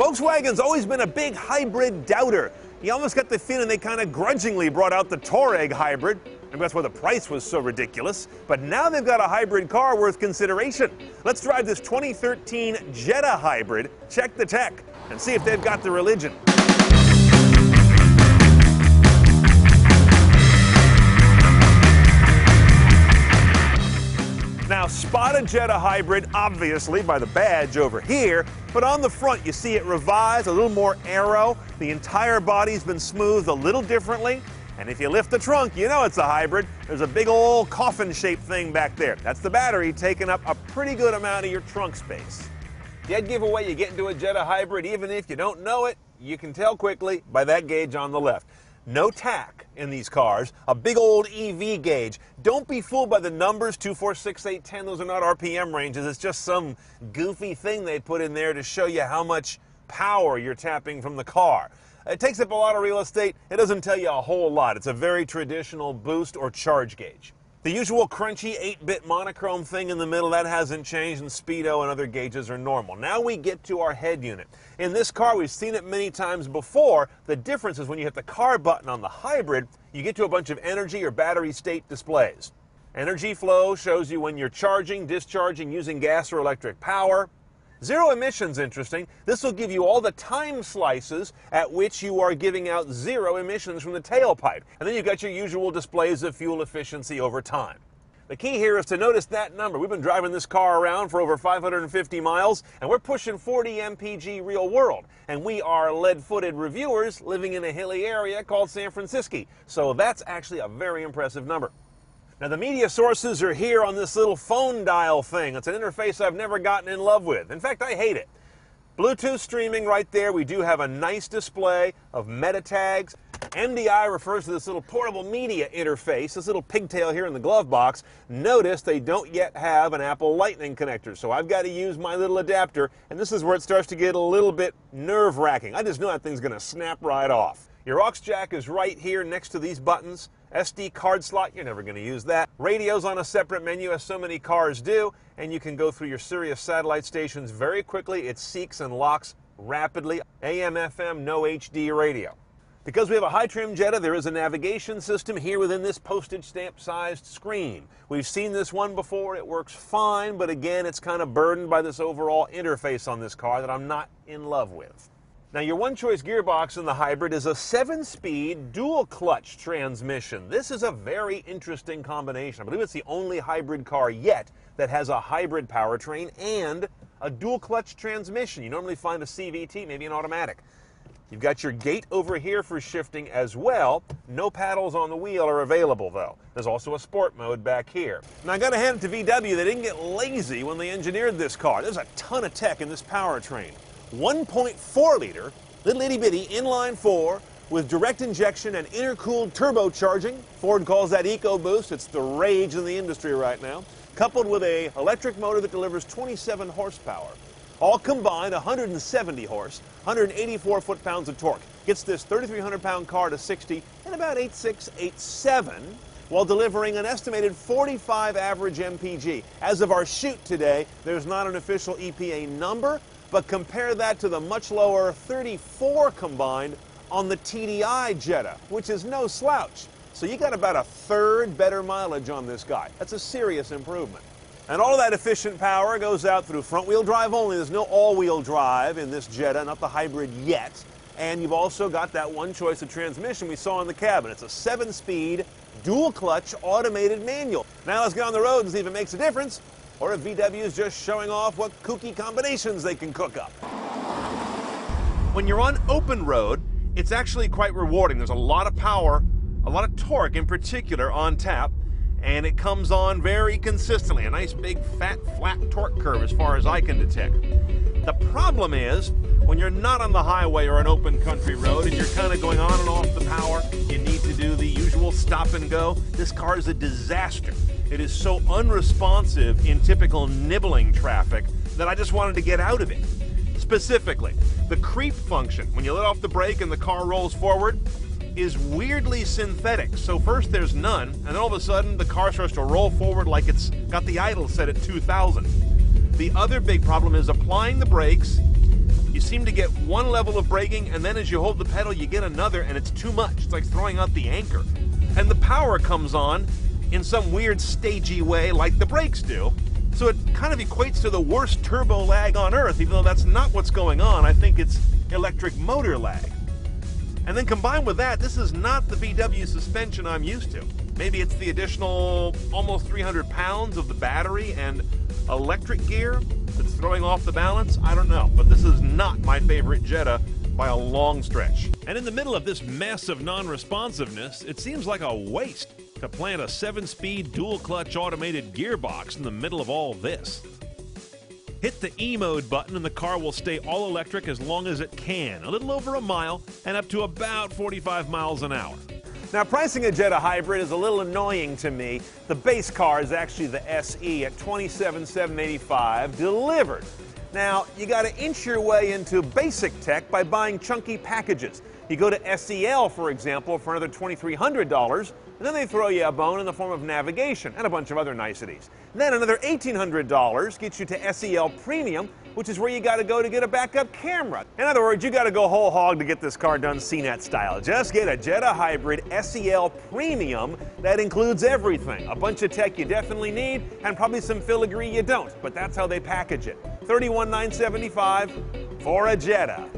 Volkswagen's always been a big hybrid doubter. You almost got the feeling they kind of grudgingly brought out the Touareg hybrid. Maybe that's why the price was so ridiculous. But now they've got a hybrid car worth consideration. Let's drive this 2013 Jetta hybrid, check the tech, and see if they've got the religion. Now, spot a Jetta hybrid, obviously, by the badge over here, but on the front you see it revised, a little more aero. The entire body's been smoothed a little differently, and if you lift the trunk, you know it's a hybrid. There's a big old coffin-shaped thing back there. That's the battery taking up a pretty good amount of your trunk space. Dead giveaway, you get into a Jetta hybrid, even if you don't know it, you can tell quickly by that gauge on the left. No tack in these cars, a big old EV gauge. Don't be fooled by the numbers, 2, 4, 6, 8, 10. Those are not RPM ranges. It's just some goofy thing they put in there to show you how much power you're tapping from the car. It takes up a lot of real estate. It doesn't tell you a whole lot. It's a very traditional boost or charge gauge. The usual crunchy 8-bit monochrome thing in the middle, that hasn't changed, and speedo and other gauges are normal. Now we get to our head unit. In this car, we've seen it many times before. The difference is when you hit the car button on the hybrid, you get to a bunch of energy or battery state displays. Energy flow shows you when you're charging, discharging, using gas or electric power. Zero emissions, interesting. This will give you all the time slices at which you are giving out zero emissions from the tailpipe. And then you've got your usual displays of fuel efficiency over time. The key here is to notice that number. We've been driving this car around for over 550 miles, and we're pushing 40 mpg real world. And we are lead-footed reviewers living in a hilly area called San Francisco. So that's actually a very impressive number. Now, the media sources are here on this little phone dial thing. It's an interface I've never gotten in love with. In fact, I hate it. Bluetooth streaming right there. We do have a nice display of meta tags. MDI refers to this little portable media interface, this little pigtail here in the glove box. Notice they don't yet have an Apple Lightning connector, so I've got to use my little adapter, and this is where it starts to get a little bit nerve-wracking. I just know that thing's going to snap right off. Your aux jack is right here next to these buttons. SD card slot, you're never going to use that. Radio's on a separate menu, as so many cars do, and you can go through your Sirius satellite stations very quickly. It seeks and locks rapidly. AM, FM, no HD radio. Because we have a high-trim Jetta, there is a navigation system here within this postage stamp-sized screen. We've seen this one before. It works fine, but again, it's kind of burdened by this overall interface on this car that I'm not in love with. Now, your one-choice gearbox in the hybrid is a 7-speed dual-clutch transmission. This is a very interesting combination. I believe it's the only hybrid car yet that has a hybrid powertrain and a dual-clutch transmission. You normally find a CVT, maybe an automatic. You've got your gate over here for shifting as well. No paddles on the wheel are available, though. There's also a sport mode back here. Now, I got to hand it to VW. They didn't get lazy when they engineered this car. There's a ton of tech in this powertrain. 1.4-liter, little itty-bitty inline-4 with direct injection and intercooled turbocharging. Ford calls that EcoBoost. It's the rage in the industry right now. Coupled with an electric motor that delivers 27 horsepower. All combined, 170 horse, 184 foot-pounds of torque. Gets this 3,300-pound car to 60 in about 8.6, 8.7, while delivering an estimated 45 average MPG. As of our shoot today, there's not an official EPA number, but compare that to the much lower 34 combined on the TDI Jetta, which is no slouch. So you got about a third better mileage on this guy. That's a serious improvement. And all of that efficient power goes out through front-wheel drive only. There's no all-wheel drive in this Jetta, not the hybrid yet. And you've also got that one choice of transmission we saw in the cabin. It's a 7-speed, dual-clutch, automated manual. Now let's get on the road and see if it makes a difference, or if VW is just showing off what kooky combinations they can cook up. When you're on open road, it's actually quite rewarding. There's a lot of power, a lot of torque in particular on tap, and it comes on very consistently. A nice big fat flat torque curve as far as I can detect. The problem is when you're not on the highway or an open country road and you're kind of going on and off the power, you need to do the usual stop and go. This car is a disaster. It is so unresponsive in typical nibbling traffic that I just wanted to get out of it. Specifically, the creep function, when you let off the brake and the car rolls forward, is weirdly synthetic. So first there's none, and then all of a sudden the car starts to roll forward like it's got the idle set at 2,000. The other big problem is applying the brakes. You seem to get one level of braking, and then as you hold the pedal, you get another, and it's too much. It's like throwing out the anchor. And the power comes on in some weird stagey way like the brakes do. So it kind of equates to the worst turbo lag on earth, even though that's not what's going on. I think it's electric motor lag. And then combined with that, this is not the VW suspension I'm used to. Maybe it's the additional almost 300 pounds of the battery and electric gear that's throwing off the balance. I don't know, but this is not my favorite Jetta by a long stretch. And in the middle of this mess of non-responsiveness, it seems like a waste to plant a 7-speed dual-clutch automated gearbox in the middle of all this. Hit the E-mode button and the car will stay all electric as long as it can, a little over a mile and up to about 45 miles an hour. Now, pricing a Jetta hybrid is a little annoying to me. The base car is actually the SE at $27,785 delivered. Now, you got to inch your way into basic tech by buying chunky packages. You go to SEL, for example, for another $2,300, and then they throw you a bone in the form of navigation and a bunch of other niceties. Then another $1,800 gets you to SEL Premium, which is where you got to go to get a backup camera. In other words, you got to go whole hog to get this car done CNET style. Just get a Jetta Hybrid SEL Premium that includes everything. A bunch of tech you definitely need, and probably some filigree you don't, but that's how they package it. $31,975 for a Jetta.